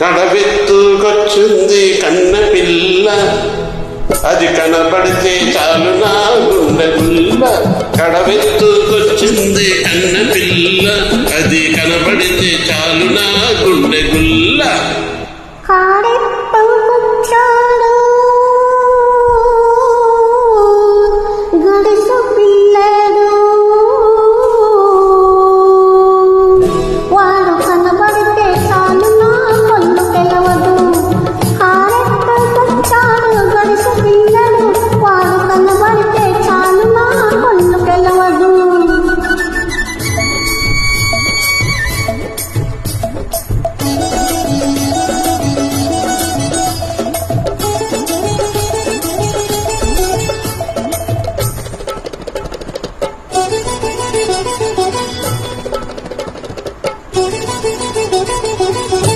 కడవెత్తుకొచ్చింది కన్న పిల్ల, అది కనబడితే చాలు నా గుండె గుల్ల. కడవెత్తుకొచ్చింది కన్న పిల్ల, అది కనబడితే చాలు నా గుండె గుల్ల.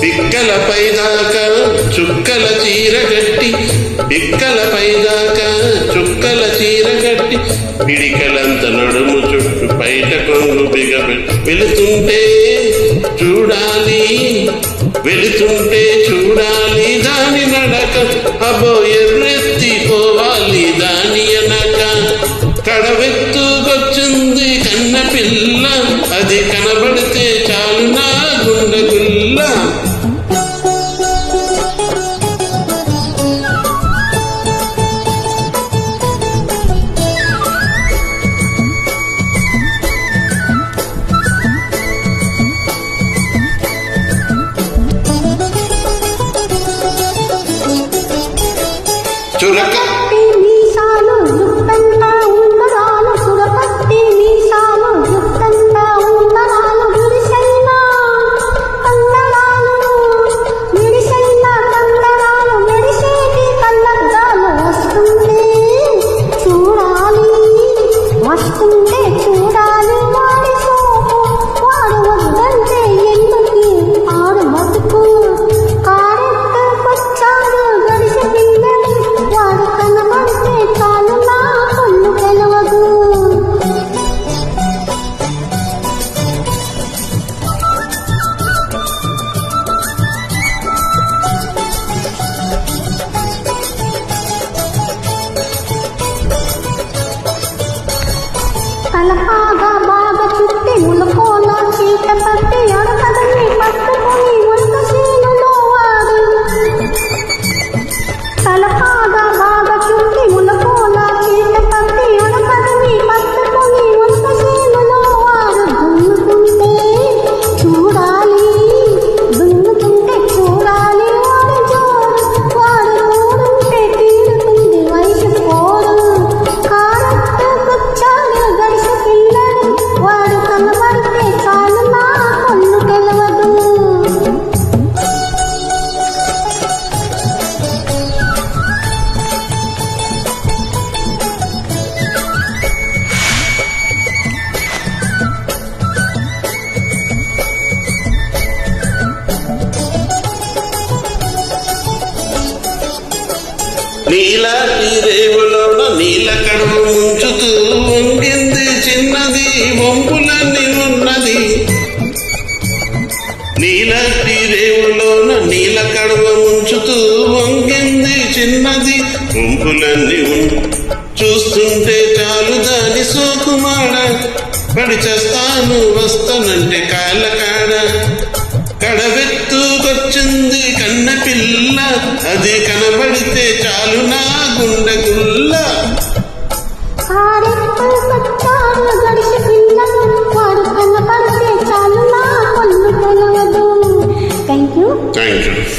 బిక్కలపై దాకా చుక్కల చీర కట్టి, బిక్కలపై దాకా చుక్కల చీర కట్టి, పిడికలంత నడుము చుట్టూ బయట కొంగు బిగబెట్టి, వెళుతుంటే చూడాలి వెళుతుంటే చూడాలి దాని నడక, అబో ఎర్రెత్తిపోవాలి దాని అనక. కడవెత్తుకొచ్చింది కన్న పిల్ల, అది కనబడితే చాలు నా గుండె గుల్ల. చురకట్టి మీసాలు జుట్టంతా ఉంగరాలు, చురకట్టి మీసాలు జుట్టంతా ఉంగరాలు, విడిసైన కండరాలు, విడిసైన కండరాలు, మెరిసేటి కళ్ళద్దాలు. వస్తుంటే చూడాలి వస్తుంటే చూడాలి వాడి సోపు, వాడు వద్దంటే ఎందుకు ఆడు బతుకు. కారెత్తుకొచ్చాడు గడిసి పిల్లలు, వాడు కనబడితే చాలు నా కళ్ళు గెలవదు. తలపాగా బాగా చుట్టి ములకోన చీట పట్టి, అడకదని పట్టుకుని వంట చేనులో వాడు. తలపాగా బాగా చుట్టి ములకోన చీట పట్టి, అడకదని పట్టుకుని వంట చేనులో వాడు. దున్నుతుంటే చూడాలి దున్నుతుంటే చూడాలి వాడు జోడు, వాడు మూడుంటే తీరుతుంది వయసు పోడు. కారెత్తుకొచ్చాడు గడిసి పిల్లడు, వాడు కనబడితే చాలు నా కళ్ళు గెలవదు. నీలాటి రేవులోన నీల కడుపు ముంచుతూ వంగింది చిన్నది, వంపులన్నీ ఉన్నది. నీలాటి రేవులోన నీల కడువ ముంచుతూ వంగింది చిన్నది, వంపులన్నీ చూస్తుంటే చాలు దాని సోకుమాడ. పడి చేస్తాను వస్తానంటే కాళ్ళ కాడ. కడవెత్తుకొచ్చింది కన్న పిల్ల, అది కనబడితే చాలు నా గుండె గుల్ల.